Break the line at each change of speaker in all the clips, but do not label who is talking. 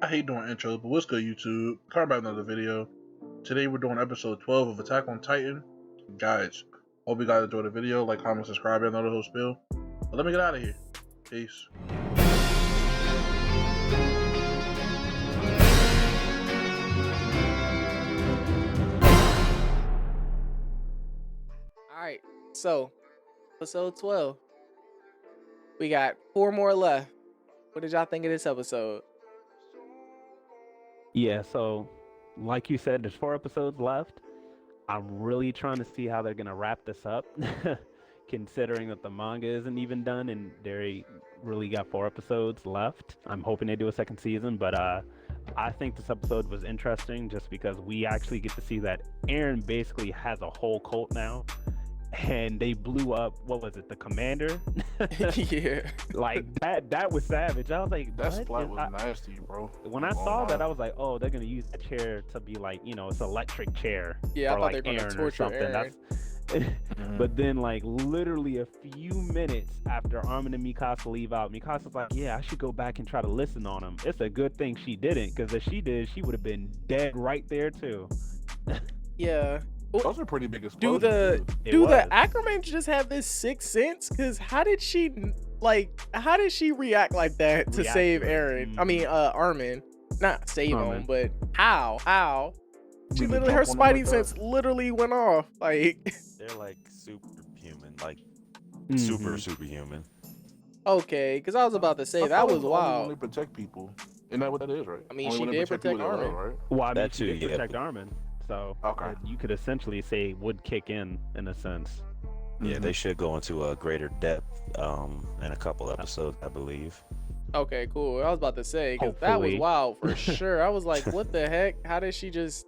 I hate doing intros, but what's good, YouTube? Coming back with another video. Today we're doing episode 12 of Attack on Titan. Guys, hope you guys enjoyed the video. Like, comment, subscribe, and know the whole spiel. But let me get out of here. Peace.
Alright, so episode 12. We got 4 more left. What did y'all think of this episode?
Yeah, so like you said, there's 4 episodes left. I'm really trying to see how they're gonna wrap this up, considering that the manga isn't even done and they really got 4 episodes left. I'm hoping they do a second season, but I think this episode was interesting just because we actually get to see that Eren basically has a whole cult now. And they blew up, what was it, the commander?
Yeah.
Like, that was savage. I was like,
That
what?
splat was nasty, bro.
When I saw that, I was like, oh, they're going to use that chair to be like, it's an electric chair.
Yeah, I
for
thought
like
they were going
Eren
to
or
torture
something.
Eren.
But then, like, literally a few minutes after Armin and Mikasa leave out, Mikasa's like, yeah, I should go back and try to listen on him. It's a good thing she didn't, because if she did, she would have been dead right there, too.
Yeah.
Those are pretty big
Do
explosions.
the Ackermans just have this sixth sense? Because how did she react like that to save Eren? I mean, Armin. Not save him, but how? She literally, her spidey sense literally went off. Like,
they're like superhuman, like superhuman.
Okay, because I was about to say that was wild.
Only protect people. Isn't that what that is, right?
I mean,
Only
she
when they
did protect
people that
Armin.
right?
Well, I mean,
That
she
too,
did
yeah.
protect Armin. So
Okay.
you could essentially say would kick in a sense.
Yeah, they should go into a greater depth in a couple episodes, I believe.
Okay, cool. I was about to say, because that was
Hopefully.
wild for sure. I was like, what the heck? How did she just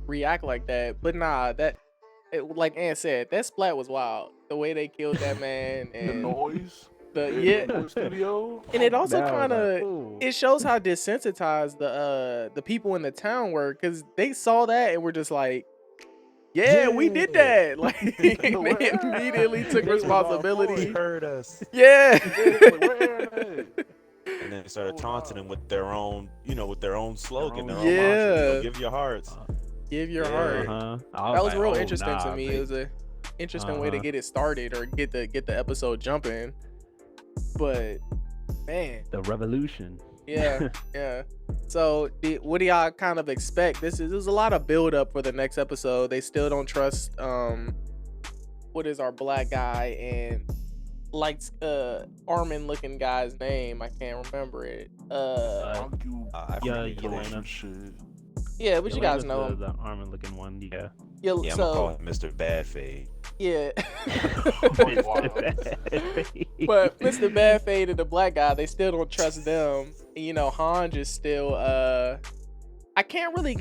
react like that? But nah, like Ann said, that splat was wild. The way they killed that man
The
and
noise.
yeah.
Studio.
And it also
That was
kind
like,
of
ooh.
it shows how desensitized the people in the town were, because they saw that and were just like, yeah, we did that. Like, they immediately took responsibility.
Heard us,
Yeah.
and then they started taunting him with their own, with their own slogan, their own
Yeah.
mantra, give your hearts.
Give your
Yeah.
heart. That was
like,
real
oh,
interesting
nah,
to me. It was a interesting way to get it started or get the episode jumping. But man,
the revolution.
yeah, yeah. So what do y'all kind of expect? There's a lot of build up for the next episode. They still don't trust what is our black guy and like Armin looking guy's name. I can't remember it.
I
Yeah,
forget his name.
Shit.
Yeah, but you guys know him.
The Armin looking one. Yeah.
Yeah,
Yeah, I'm gonna call him Mr. Badfade.
yeah.
Wow.
But Mr. Bad Fade and the black guy, they still don't trust them. And, Han just still I can't really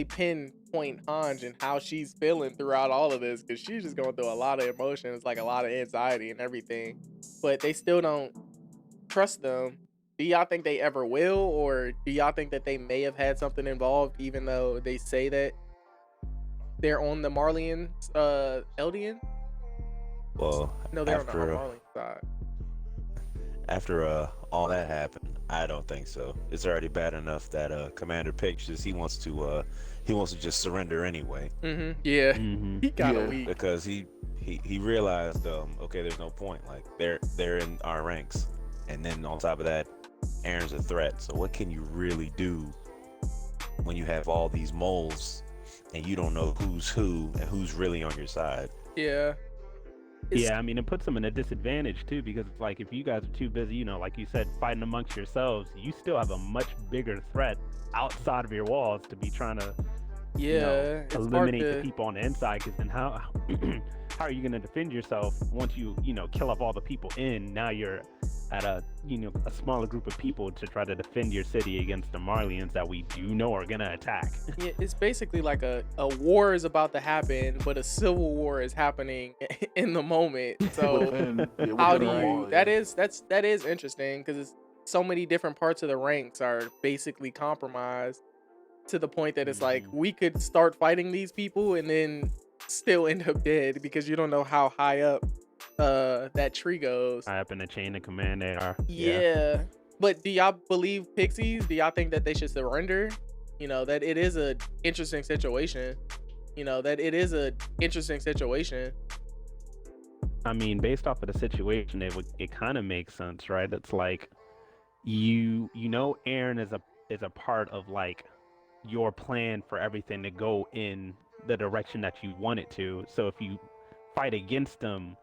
pinpoint Hanj and how she's feeling throughout all of this, because she's just going through a lot of emotions, like a lot of anxiety and everything. But they still don't trust them. Do y'all think they ever will, or do y'all think that they may have had something involved, even though they say that they're on the Marleyan Eldian?
Well,
No, they're on the
after
Marleyan side.
after all that happened, I don't think so. It's already bad enough that Commander Pictures he wants to just surrender anyway.
Yeah.
Mhm.
He kind of
Yeah.
weak.
Because he realized okay, there's no point, like they're in our ranks, and then on top of that, Eren's a threat. So what can you really do when you have all these moles and you don't know who's who and who's really on your side?
Yeah.
Yeah, I mean, it puts them in a disadvantage too, because it's like if you guys are too busy, like you said, fighting amongst yourselves, you still have a much bigger threat outside of your walls to be trying to,
Yeah. It's hard
eliminate
to-
the people on the inside. Because then how are you going to defend yourself once you kill off all the people in? Now you're at a smaller group of people to try to defend your city against the Marleyans that we do know are gonna attack.
Yeah, it's basically like a war is about to happen, but a civil war is happening in the moment. So how do you? That is interesting, because so many different parts of the ranks are basically compromised to the point that it's like we could start fighting these people and then still end up dead, because you don't know how high up that tree goes.
High up in the chain of command they are.
Yeah. But do y'all believe Pixies? Do y'all think that they should surrender? You know, that it is a interesting situation.
I mean, based off of the situation, it kind of makes sense, right? It's like you know Aaron is a part of like your plan for everything to go in the direction that you want it to. So if you fight against him,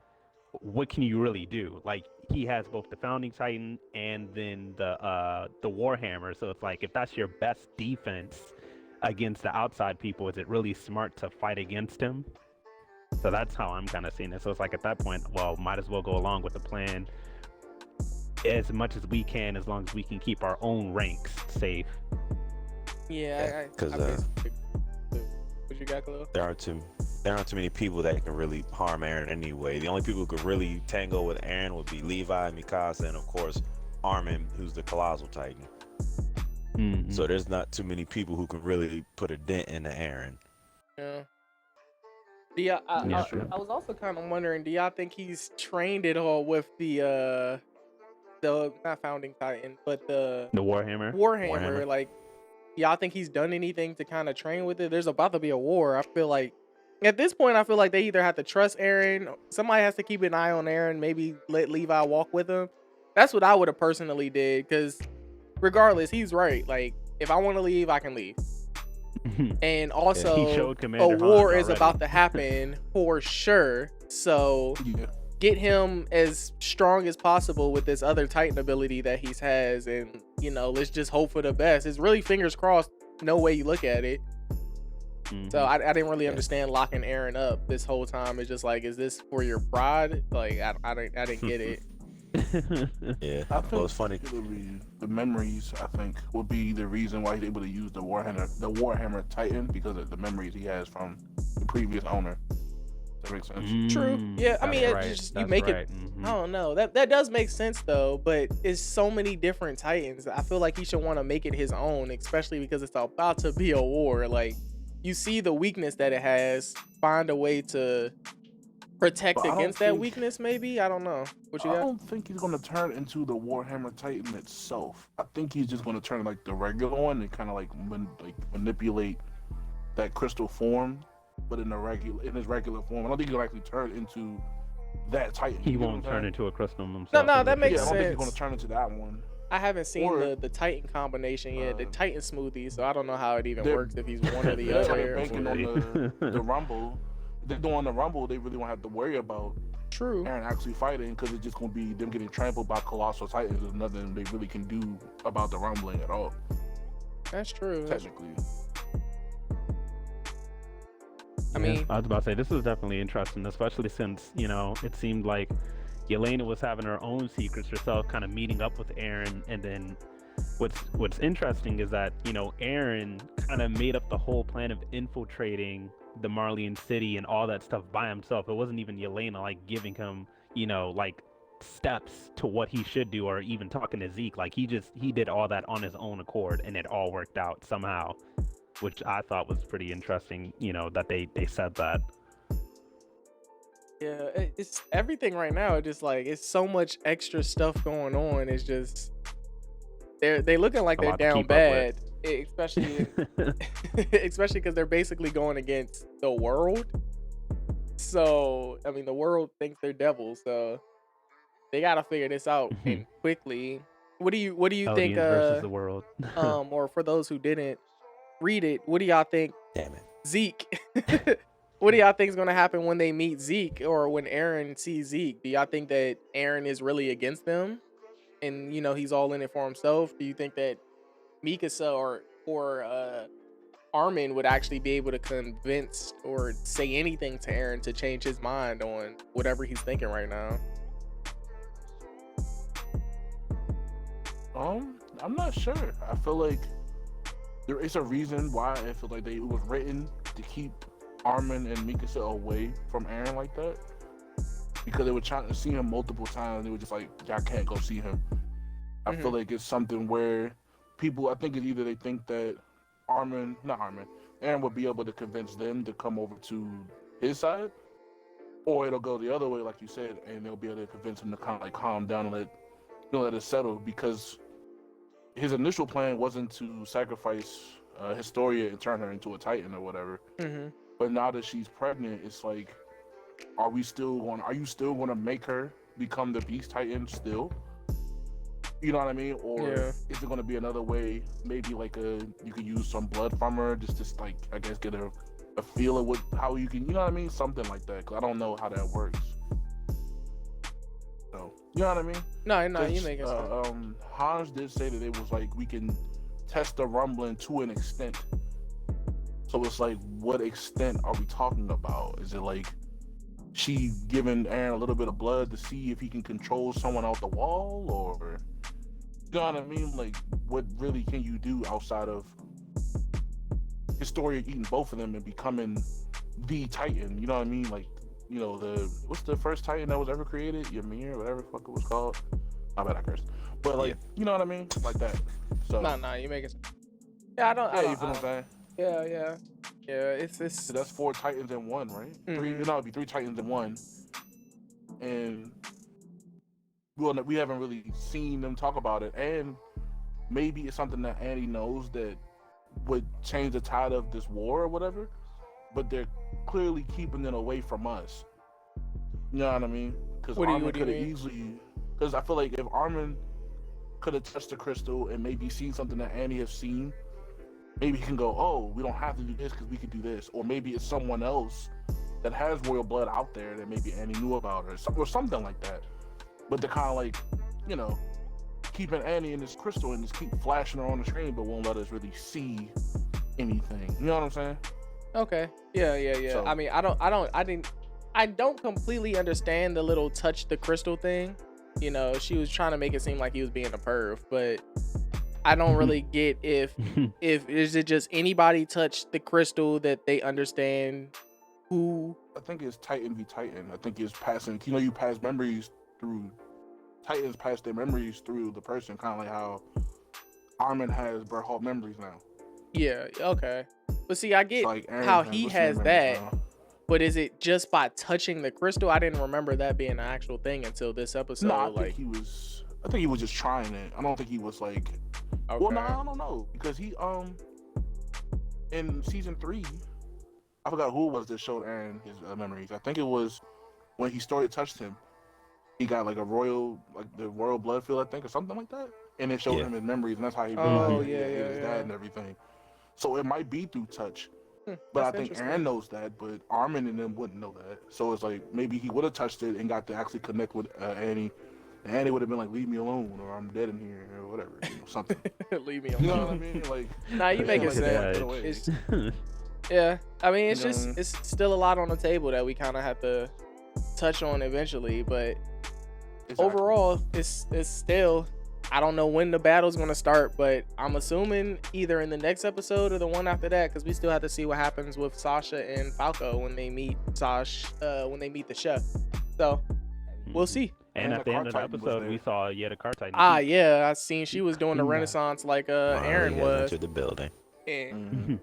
what can you really do? Like he has both the Founding Titan and then the Warhammer. So it's like if that's your best defense against the outside people, is it really smart to fight against him? So that's how I'm kind of seeing it. So it's like at that point, well, might as well go along with the plan as much as we can, as long as we can keep our own ranks safe.
Yeah,
because
what you got, Khalil?
there aren't too many people that can really harm Aaron anyway. The only people who could really tango with Aaron would be Levi, Mikasa, and of course Armin, who's the Colossal Titan.
Mm-hmm.
So there's not too many people who can really put a dent into Aaron.
Yeah. I was also kind of wondering, do y'all think he's trained at all with the not Founding Titan, but the
Warhammer?
Warhammer? Like, y'all think he's done anything to kind of train with it? There's about to be a war. I feel like at this point, they either have to trust Aaron, somebody has to keep an eye on Aaron, maybe let Levi walk with him. That's what I would have personally did, because regardless, he's right. Like, if I want to leave, I can leave. And also, a war is about to happen for sure. So get him as strong as possible with this other Titan ability that he has, and let's just hope for the best. It's really fingers crossed, no way you look at it. So I didn't really understand locking Aaron up this whole time. It's just like, is this for your pride? Like, I didn't get it.
Yeah,
I think
it's funny.
The memories, I think, would be the reason why he's able to use the Warhammer Titan, because of the memories he has from the previous owner. That makes sense.
True. Yeah, I mean,
right.
it's just, you make it. I don't know. That does make sense though, but it's so many different Titans. I feel like he should want to make it his own, especially because it's about to be a war. Like, you see the weakness that it has. Find a way to protect against that weakness, maybe. I don't know. What you got?
I don't think he's gonna turn into the Warhammer Titan itself. I think he's just gonna turn like the regular one and kind of like manipulate that crystal form, but in his regular form. I don't think he'll actually turn into that Titan.
He won't turn into a crystal himself.
No, that makes
I don't
sense.
think he's gonna turn into that one.
I haven't seen the Titan combination yet, the Titan smoothie, so I don't know how it even works if he's one or the other.
They're banking on the Rumble. If they're doing the Rumble, they really won't have to worry about Aaron actually fighting, because it's just going to be them getting trampled by colossal Titans. There's nothing they really can do about the rumbling at all.
That's true.
Technically.
I mean,
I was about to say, this was definitely interesting, especially since, it seemed like Yelena was having her own secrets herself, kind of meeting up with Aaron, and then what's interesting is that, Aaron kind of made up the whole plan of infiltrating the Marleyan city and all that stuff by himself. It wasn't even Yelena like giving him, like steps to what he should do, or even talking to Zeke. Like he did all that on his own accord, and it all worked out somehow, which I thought was pretty interesting, that they said that.
Yeah, it's everything right now. Just like, it's so much extra stuff going on. It's just they looking like they're down bad, especially because they're basically going against the world. So I mean, the world thinks they're devils, so they gotta figure this out and quickly. What do you think?
Versus the world.
Or for those who didn't read it, what do y'all think?
Damn it,
Zeke. What do y'all think is gonna happen when they meet Zeke, or when Aaron sees Zeke? Do y'all think that Aaron is really against them, and he's all in it for himself? Do you think that Mikasa or Armin would actually be able to convince or say anything to Aaron to change his mind on whatever he's thinking right now?
I'm not sure. I feel like there is a reason why I feel like it was written to keep Armin and Mikasa away from Aaron like that, because they were trying to see him multiple times. They were just like, y'all can't go see him. I feel like it's something where people, I think it's either they think that Aaron would be able to convince them to come over to his side, or it'll go the other way, like you said, and they'll be able to convince him to kind of like calm down and let it settle, because his initial plan wasn't to sacrifice Historia and turn her into a Titan or whatever.
Mm-hmm.
But now that she's pregnant, it's like, are you still going to make her become the Beast Titan still? You know what I mean? Or is it going to be another way? Maybe like you could use some blood from her just to like, I guess, get a feel of how you can, you know what I mean? Something like that. Cause I don't know how that works. So, you know what I mean?
No, you making sense.
Hans did say that it was like we can test the rumbling to an extent. So it's like, what extent are we talking about? Is it like she giving Eren a little bit of blood to see if he can control someone out the wall, or you know what I mean? Like, what really can you do outside of Historia eating both of them and becoming the Titan? You know what I mean? Like, you know, what's the first Titan that was ever created? Ymir, whatever the fuck it was called. I bet I cursed. But like, you know what I mean? Like that. So
No, you making sense. Yeah, I don't.
Yeah, you feel what I'm saying?
Yeah. It's.
So that's 4 Titans in one, right?
Mm-hmm.
It'd be 3 Titans in one. And we haven't really seen them talk about it. And maybe it's something that Annie knows that would change the tide of this war or whatever. But they're clearly keeping it away from us. You know what I mean? Because Armin could have easily. Because I feel like if Armin could have touched the crystal and maybe seen something that Annie has seen, maybe he can go, oh, we don't have to do this because we could do this. Or maybe it's someone else that has royal blood out there that maybe Annie knew about, or something like that. But they're kind of like, you know, keeping Annie in this crystal and just keep flashing her on the screen, but won't let us really see anything. You know what I'm saying?
Okay. Yeah.
So,
I mean, I don't completely understand the little touch the crystal thing. You know, she was trying to make it seem like he was being a perv, but I don't really get if is it just anybody touch the crystal that they understand who.
I think it's Titan v Titan. I think it's passing. You know, you pass memories through. Titans pass their memories through the person, kind of like how Armin has Berthold memories now.
Yeah. Okay. But see, I get
like
how he has that. But is it just by touching the crystal? I didn't remember that being an actual thing until this episode.
No, I think he was just trying it. I don't think he was like. Okay. Well, no, I don't know, because he in season 3, I forgot who it was that showed Eren his memories. I think it was when he touched him. He got like the royal blood field, I think, or something like that, and it showed him his memories, and that's how he realized his dad and everything. So it might be through touch. But I think Eren knows that, but Armin and them wouldn't know that. So it's like maybe he would have touched it and got to actually connect with Annie. And Annie would have been like, "Leave me alone," or "I'm dead in here," or whatever, something.
Leave me alone.
You know what I mean? Like,
nah, you make it sense. Yeah, I mean, it's it's still a lot on the table that we kind of have to touch on eventually, but overall, it's still. I don't know when the battle's gonna start, but I'm assuming either in the next episode or the one after that, because we still have to see what happens with Sasha and Falco when they meet when they meet the chef. So we'll see.
And at the end of the episode, we saw yet a car Titan.
Yeah, I seen she was doing the Renaissance like Eren was.
Entered the building.
And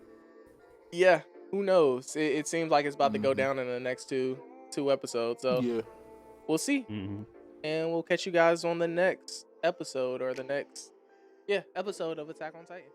yeah, who knows? It seems like it's about to go down in the next two episodes. So we'll see, and we'll catch you guys on the next episode or the next episode of Attack on Titan.